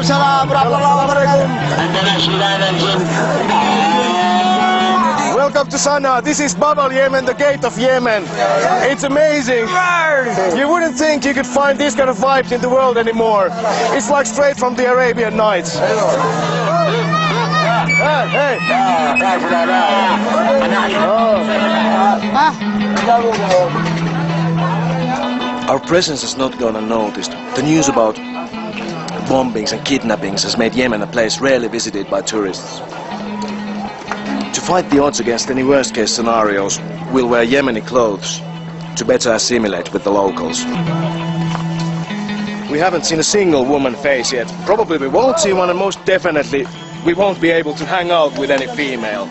Welcome to Sanaa. This is Babal, Yemen, the gate of Yemen. It's amazing. You wouldn't think you could find these kind of vibes in the world anymore. It's like straight from the Arabian Nights. Hey. Our presence has not gone unnoticed. The news about bombings and kidnappings has made Yemen a place rarely visited by tourists. To fight the odds against any worst-case scenarios, we'll wear Yemeni clothes to better assimilate with the locals. We haven't seen a single woman face yet. Probably we won't see one, and most definitely we won't be able to hang out with any female.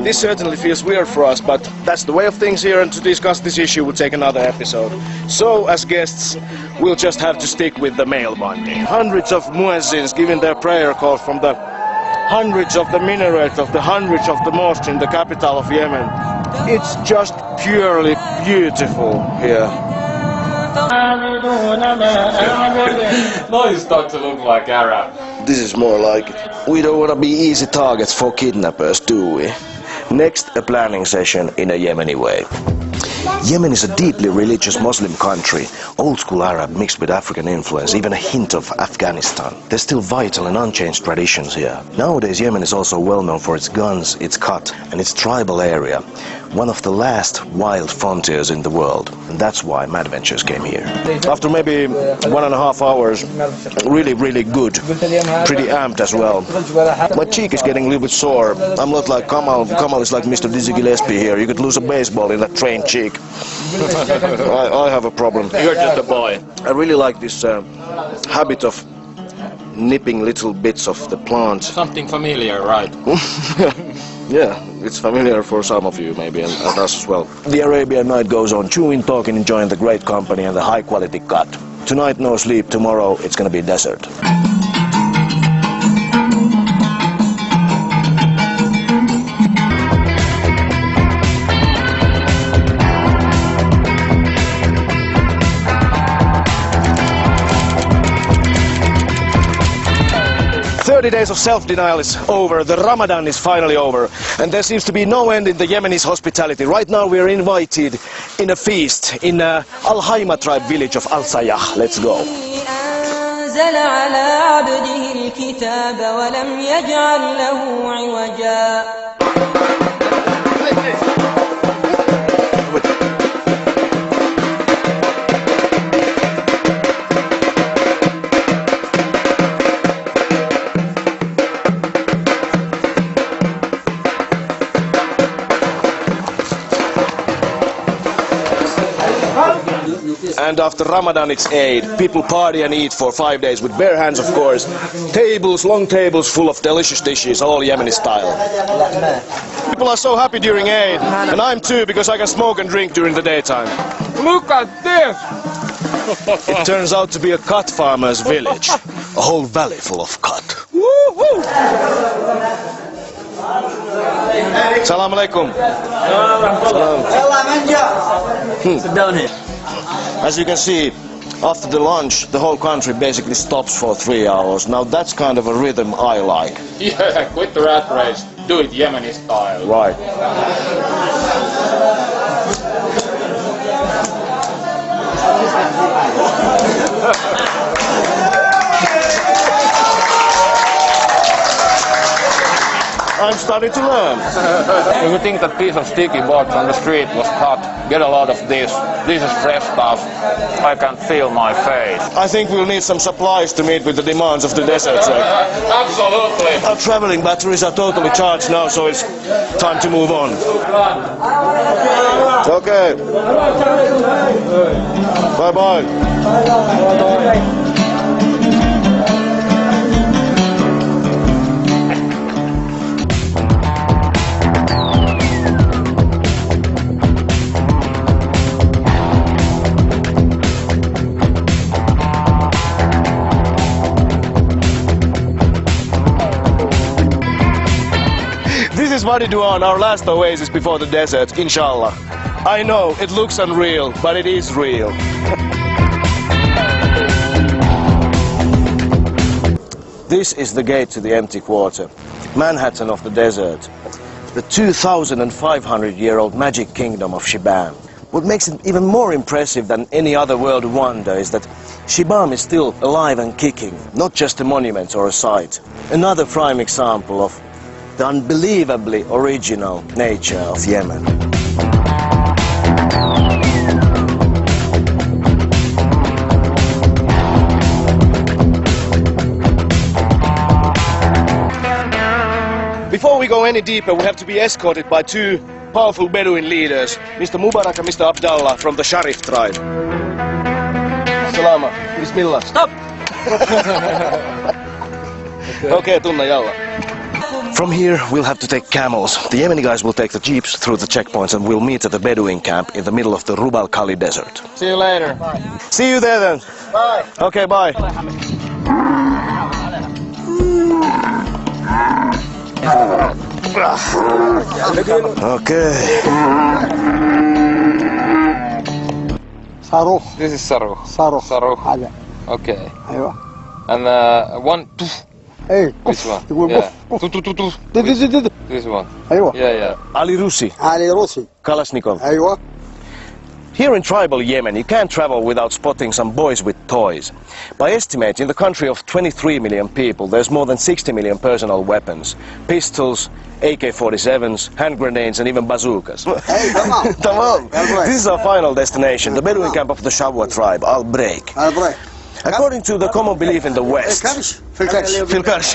This certainly feels weird for us, but that's the way of things here, and to discuss this issue we'll take another episode. So, as guests, we'll just have to stick with the male bonding. Hundreds of muezzins giving their prayer call from the hundreds of the minarets of the hundreds of the mosques in the capital of Yemen. It's just purely beautiful here. Now you start to look like Arab. This is more like it. We don't want to be easy targets for kidnappers, do we? Next, a planning session in a Yemeni way. Yemen is a deeply religious Muslim country, old school Arab mixed with African influence, even a hint of Afghanistan. There's still vital and unchanged traditions here. Nowadays Yemen is also well known for its guns, its cut and its tribal area. One of the last wild frontiers in the world, and that's why Mad Ventures came here. After maybe 1.5 hours, really good, pretty amped as well. My cheek is getting a little bit sore. I'm not like Kamal is like Mr. Dizzy Gillespie here. You could lose a baseball in that trained cheek. I have a problem. You're just a boy. I really like this habit of nipping little bits of the plant. Something familiar, right? Yeah, it's familiar for some of you maybe, and us as well. The Arabian night goes on, chewing, talking, enjoying the great company and the high quality cut. Tonight no sleep, tomorrow it's gonna be desert. 30 days of self-denial is over, the Ramadan is finally over, and there seems to be no end in the Yemenis' hospitality. Right now we are invited in a feast in Al-Haima tribe village of Al-Sayah. Let's go. And after Ramadan it's Eid. People party and eat for 5 days with bare hands, of course. Tables, long tables full of delicious dishes, all Yemeni style. People are so happy during Eid, and I'm too, because I can smoke and drink during the daytime. Look at this! It turns out to be a cut farmer's village. A whole valley full of cut. Salam alaikum. Sit down here. As you can see, after the lunch, the whole country basically stops for 3 hours. Now that's kind of a rhythm I like. Yeah, quit the rat race. Do it Yemeni style. Right. I'm starting to learn. If you think that piece of sticky board on the street was cut, get a lot of this. This is fresh stuff. I can feel my face. I think we'll need some supplies to meet with the demands of the desert trek. Absolutely. Our traveling batteries are totally charged now, so it's time to move on. Okay. Bye-bye. This is Wadi Duan, our last oasis before the desert, inshallah. I know, it looks unreal, but it is real. This is the gate to the empty quarter, Manhattan of the desert, the 2,500-year-old magic kingdom of Shibam. What makes it even more impressive than any other world wonder is that Shibam is still alive and kicking, not just a monument or a site. Another prime example of the unbelievably original nature of Yemen. Before we go any deeper, we have to be escorted by two powerful Bedouin leaders, Mr. Mubarak and Mr. Abdallah from the Sharif tribe. Salama. Bismillah. Stop! Okay, tunna yalla. From here, we'll have to take camels. The Yemeni guys will take the jeeps through the checkpoints and we'll meet at the Bedouin camp in the middle of the Rub al-Khali desert. See you later. See you there then. Bye! Okay, bye. Okay. صاروخ This is Saruh. صاروخ Saruh. هذا Okay. ايوه And one, two. ايه This one. يقول Yeah. قف Two, two, two, two. دد This one. ايوه Yeah, yeah. Ali Rusi, علي روسي Kalashnikov. ايوه Here in tribal Yemen, you can't travel without spotting some boys with toys. By estimate, in the country of 23 million people, there's more than 60 million personal weapons. Pistols, AK-47s, hand grenades and even bazookas. اي تمام Tamam. Al-Break. This is our final destination, the Bedouin camp of the Shabwa tribe, Al-Break. البريك According to the common belief in the West, كرش في الكرش Fil Karsh.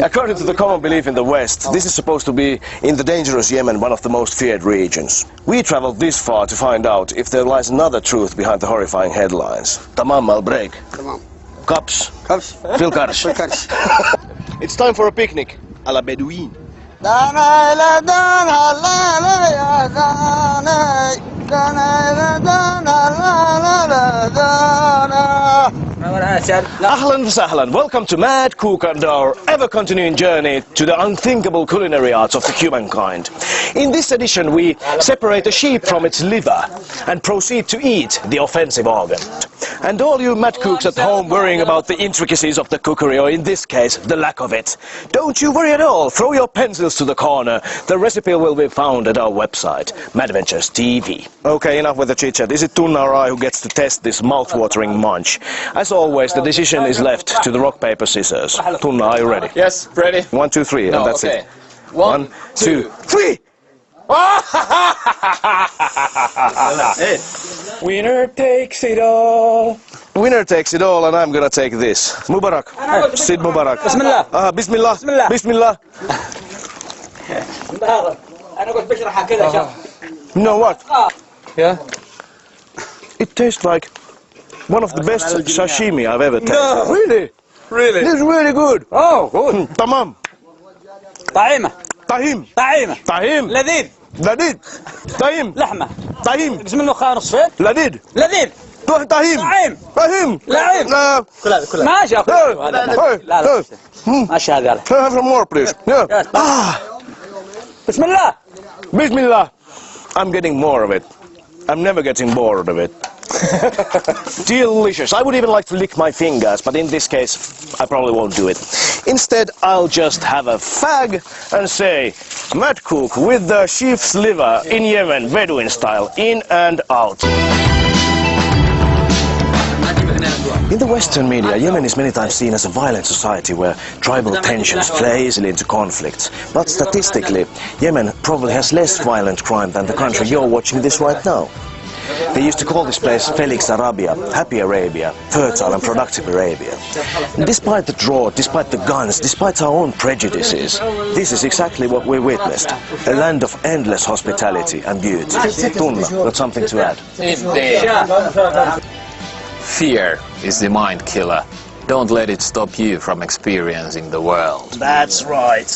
According to the common belief in the West, this is supposed to be, in the dangerous Yemen, one of the most feared regions. We traveled this far to find out if there lies another truth behind the horrifying headlines. Tamam al-Break. تمام Cups. كرش Fil Karsh. في الكرش It's time for a picnic. A la Bedouin. دانا لا دانا لا لا يا دانا دانا لا دانا لا لا دانا Ahlan wa sahlan. Welcome to Mad Cook and our ever-continuing journey to the unthinkable culinary arts of the humankind. In this edition, we separate a sheep from its liver and proceed to eat the offensive organ. And all you mad cooks at home worrying about the intricacies of the cookery, or in this case, the lack of it, don't you worry at all. Throw your pencils to the corner. The recipe will be found at our website, Madventures TV. Okay, enough with the chit-chat. Is it Tunna or I who gets to test this mouth-watering munch? As always, the decision is left to the rock, paper, scissors. Tunna, are you ready? Yes, ready? 1, 2, 3, No, and that's okay. it. 1, 2, 3! Winner takes it all. Winner takes it all, and I'm gonna take this. Mubarak. Sid Mubarak. Bismillah. Bismillah. Bismillah. Bismillah. انا قلت بشرحها كذا شاف You know what? Yeah? It tastes like one of the best sashimi I've ever tasted. No. Really? Really? This is really good. اوه good Tamam. طعيمه Tahim. طعيمه Tahim. لذيذ Ladid. Tahim. لحمه Tahim. بسم الله خير نصفين Ladid. لذيذ Tahim. طعيم Tahim. لعيب. Uh, ماشي اخذ Hey, هذا لا لا ماشي هذا لا. Can I have some more, please? Yeah. Yes. Ah. بسم الله Bismillah. I'm getting more of it. I'm never getting bored of it. Delicious. I would even like to lick my fingers, but in this case, I probably won't do it. Instead, I'll just have a fag and say, Mad Cook with the sheep's liver in Yemen, Bedouin style, in and out. In the Western media, Yemen is many times seen as a violent society where tribal tensions play easily into conflicts. But statistically, Yemen probably has less violent crime than the country you're watching this right now. They used to call this place Felix Arabia, Happy Arabia, Fertile and Productive Arabia. And despite the drought, despite the guns, despite our own prejudices, this is exactly what we witnessed. A land of endless hospitality and beauty. Tunna, got something to add? Indeed. Fear is the mind killer. Don't let it stop you from experiencing the world. That's right.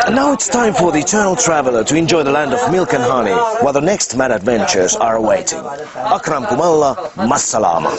And now it's time for the eternal traveler to enjoy the land of milk and honey, while the next mad adventures are awaiting. Akramkum Allah, Massalama.